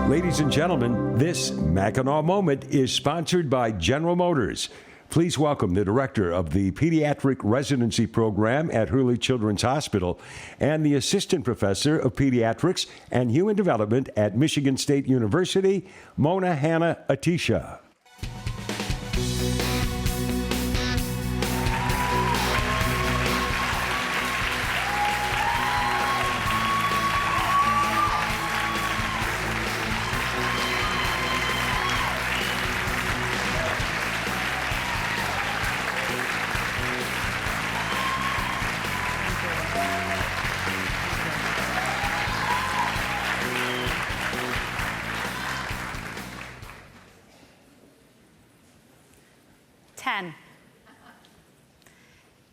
Ladies and gentlemen, this Mackinac Moment is sponsored by General Motors. Please welcome the director of the Pediatric Residency Program at Hurley Children's Hospital and the assistant professor of pediatrics and human development at Michigan State University, Mona Hanna-Attisha.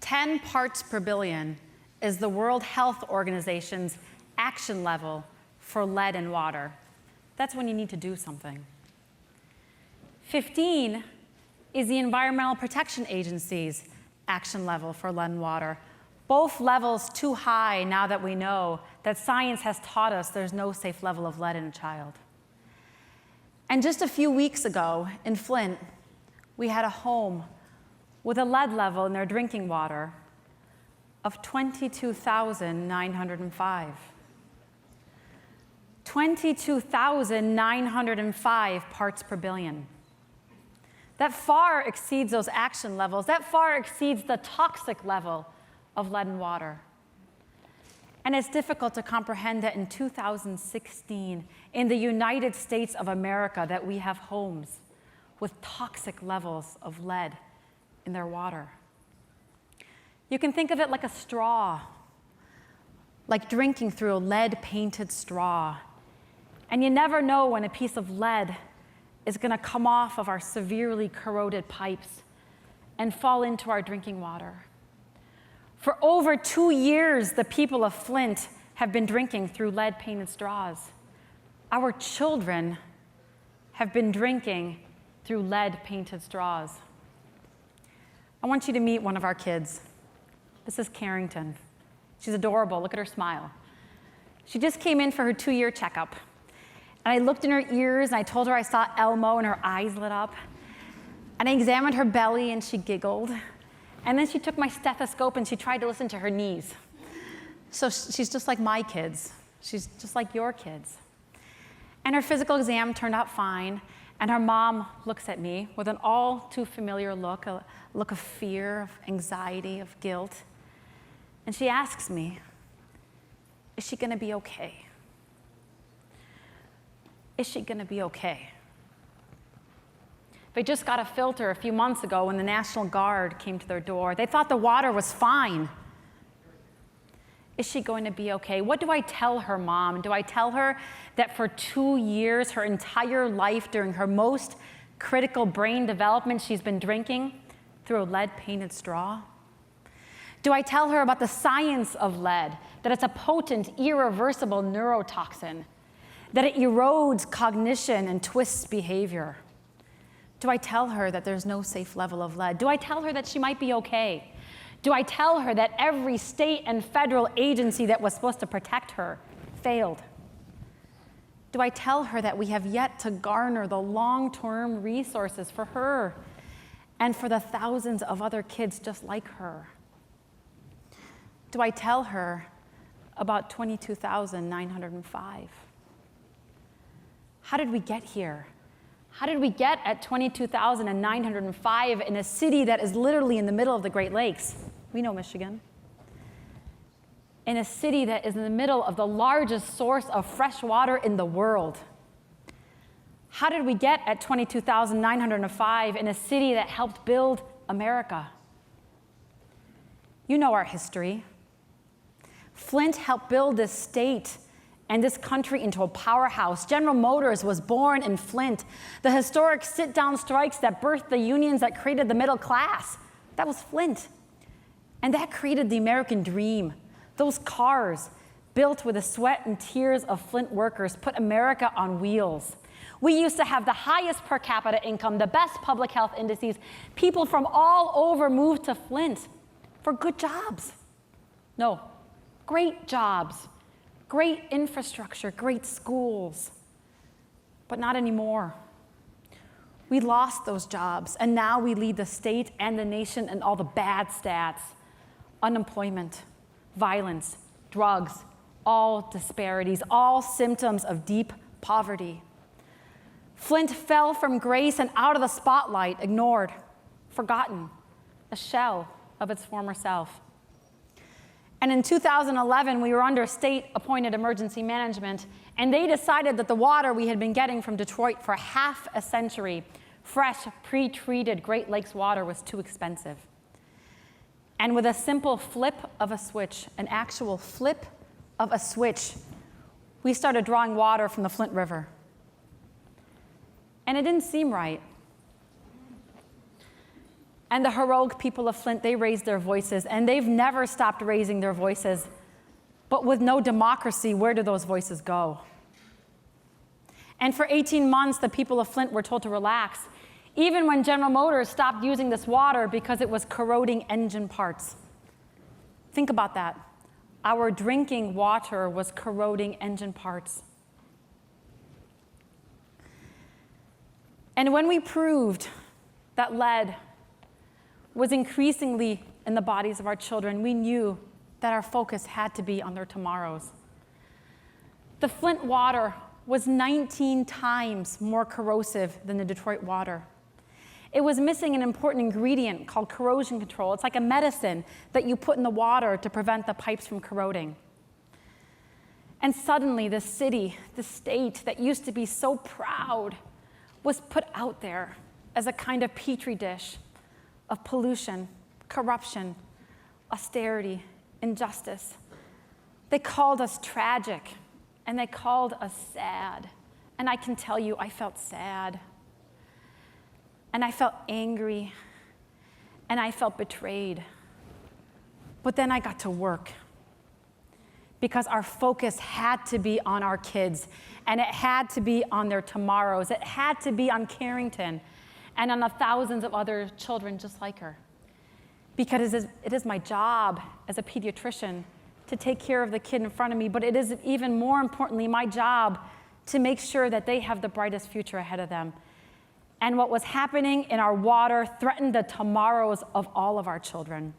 Ten parts per billion is the World Health Organization's action level for lead in water. That's when you need to do something. 15 is the Environmental Protection Agency's action level for lead in water. Both levels too high now that we know that science has taught us there's no safe level of lead in a child. And just a few weeks ago in Flint, we had a home with a lead level in their drinking water of 22,905. 22,905 parts per billion. That far exceeds those action levels. That far exceeds the toxic level of lead in water. And it's difficult to comprehend that in 2016, in the United States of America, that we have homes with toxic levels of lead in their water. You can think of it like a straw, like drinking through a lead-painted straw. And you never know when a piece of lead is going to come off of our severely corroded pipes and fall into our drinking water. For over 2 years, the people of Flint have been drinking through lead-painted straws. Our children have been drinking through lead-painted straws. I want you to meet one of our kids. This is Carrington. She's adorable. Look at her smile. She just came in for her 2-year checkup. And I looked in her ears, and I told her I saw Elmo, and her eyes lit up. And I examined her belly, and she giggled. And then she took my stethoscope, and she tried to listen to her knees. So she's just like my kids. She's just like your kids. And her physical exam turned out fine. And her mom looks at me with an all too familiar look, a look of fear, of anxiety, of guilt. And she asks me, is she going to be okay? Is she going to be okay? They just got a filter a few months ago when the National Guard came to their door. They thought the water was fine. Is she going to be okay? What do I tell her, Mom? Do I tell her that for 2 years, her entire life, during her most critical brain development, she's been drinking through a lead-painted straw? Do I tell her about the science of lead, that it's a potent, irreversible neurotoxin, that it erodes cognition and twists behavior? Do I tell her that there's no safe level of lead? Do I tell her that she might be okay? Do I tell her that every state and federal agency that was supposed to protect her failed? Do I tell her that we have yet to garner the long-term resources for her and for the thousands of other kids just like her? Do I tell her about 22,905? How did we get here? How did we get at 22,905 in a city that is literally in the middle of the Great Lakes? We know Michigan. In a city that is in the middle of the largest source of fresh water in the world. How did we get at 22,905 in a city that helped build America? You know our history. Flint helped build this state and this country into a powerhouse. General Motors was born in Flint. The historic sit-down strikes that birthed the unions that created the middle class, that was Flint. And that created the American dream. Those cars, built with the sweat and tears of Flint workers, put America on wheels. We used to have the highest per capita income, the best public health indices. People from all over moved to Flint for good jobs. No, great jobs. Great infrastructure, great schools. but not anymore. We lost those jobs, and now we lead the state and the nation in all the bad stats: unemployment, violence, drugs, all disparities, all symptoms of deep poverty. Flint fell from grace and out of the spotlight, ignored, forgotten, a shell of its former self. And in 2011, we were under state-appointed emergency management, and they decided that the water we had been getting from Detroit for half a century, fresh, pre-treated Great Lakes water, was too expensive. And with a simple flip of a switch, an actual flip of a switch, we started drawing water from the Flint River. And it didn't seem right. And the heroic people of Flint, they raised their voices, and they've never stopped raising their voices. But with no democracy, where do those voices go? And for 18 months, the people of Flint were told to relax, even when General Motors stopped using this water because it was corroding engine parts. Think about that. Our drinking water was corroding engine parts. And when we proved that lead was increasingly in the bodies of our children, we knew that our focus had to be on their tomorrows. The Flint water was 19 times more corrosive than the Detroit water. It was missing an important ingredient called corrosion control. It's like a medicine that you put in the water to prevent the pipes from corroding. And suddenly the city, the state that used to be so proud, was put out there as a kind of petri dish of pollution, corruption, austerity, injustice. They called us tragic, and they called us sad. And I can tell you, I felt sad. And I felt angry. And I felt betrayed. But then I got to work, because our focus had to be on our kids, and it had to be on their tomorrows. It had to be on Carrington and on the thousands of other children just like her. Because it is my job as a pediatrician to take care of the kid in front of me, but it is even more importantly my job to make sure that they have the brightest future ahead of them. And what was happening in our water threatened the tomorrows of all of our children.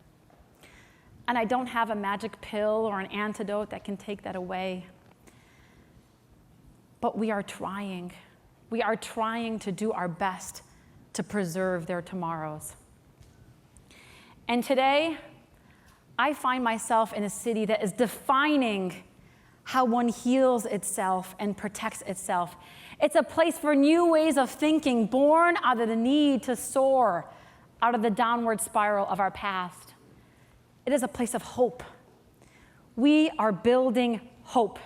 And I don't have a magic pill or an antidote that can take that away. But we are trying. We are trying to do our best to preserve their tomorrows. And today, I find myself in a city that is defining how one heals itself and protects itself. It's a place for new ways of thinking, born out of the need to soar out of the downward spiral of our past. It is a place of hope. We are building hope.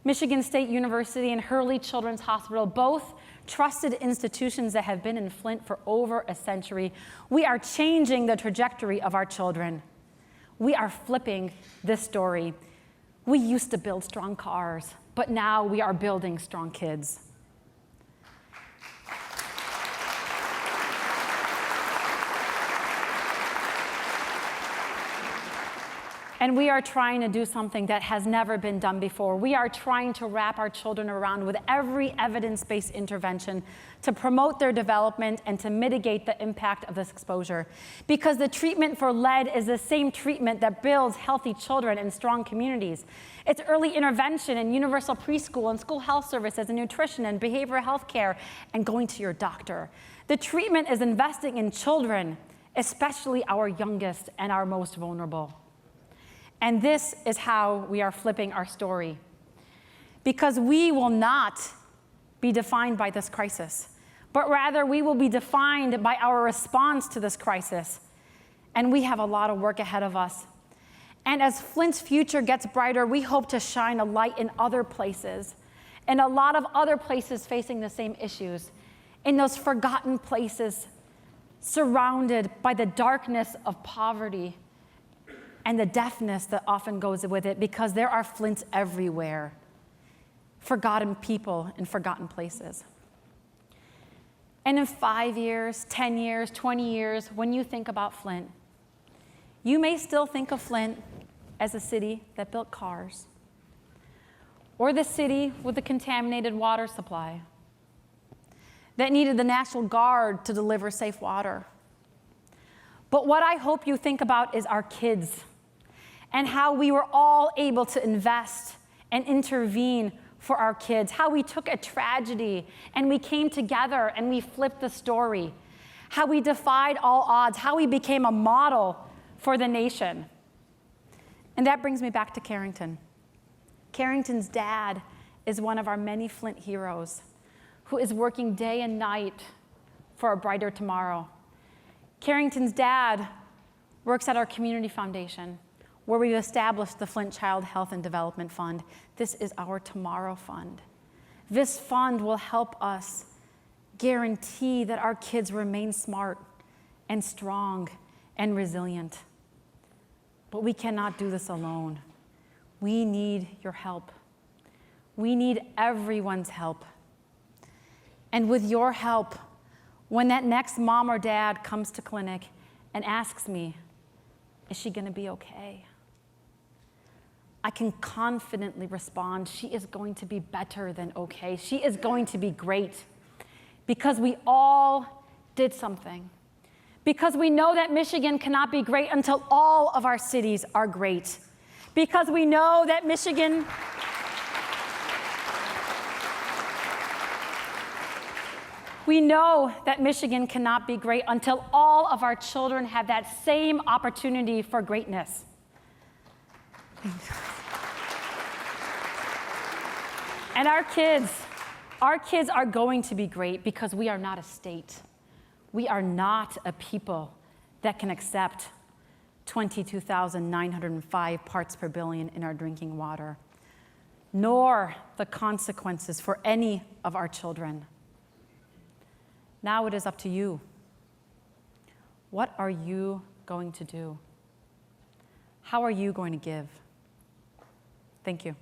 Michigan State University and Hurley Children's Hospital, both trusted institutions that have been in Flint for over a century. We are changing the trajectory of our children. We are flipping this story. We used to build strong cars, but now we are building strong kids. And we are trying to do something that has never been done before. We are trying to wrap our children around with every evidence-based intervention to promote their development and to mitigate the impact of this exposure. Because the treatment for lead is the same treatment that builds healthy children and strong communities. It's early intervention and universal preschool and school health services and nutrition and behavioral health care and going to your doctor. The treatment is investing in children, especially our youngest and our most vulnerable. And this is how we are flipping our story. Because we will not be defined by this crisis, but rather we will be defined by our response to this crisis. And we have a lot of work ahead of us. And as Flint's future gets brighter, we hope to shine a light in other places, and a lot of other places facing the same issues, in those forgotten places surrounded by the darkness of poverty and the deafness that often goes with it, because there are Flints everywhere, forgotten people in forgotten places. And in 5 years, 10 years, 20 years, when you think about Flint, you may still think of Flint as a city that built cars, or the city with a contaminated water supply, that needed the National Guard to deliver safe water. But what I hope you think about is our kids and how we were all able to invest and intervene for our kids, how we took a tragedy and we came together and we flipped the story, how we defied all odds, how we became a model for the nation. And that brings me back to Carrington. Carrington's dad is one of our many Flint heroes who is working day and night for a brighter tomorrow. Carrington's dad works at our community foundation, where we've established the Flint Child Health and Development Fund. This is our Tomorrow Fund. This fund will help us guarantee that our kids remain smart and strong and resilient. But we cannot do this alone. We need your help. We need everyone's help. And with your help, when that next mom or dad comes to clinic and asks me, is she going to be okay? I can confidently respond, she is going to be better than okay. She is going to be great, because we all did something. Because we know that Michigan cannot be great until all of our cities are great. Because we know that Michigan cannot be great until all of our children have that same opportunity for greatness. And our kids are going to be great because we are not a state. We are not a people that can accept 22,905 parts per billion in our drinking water, nor the consequences for any of our children. Now it is up to you. What are you going to do? How are you going to give? Thank you.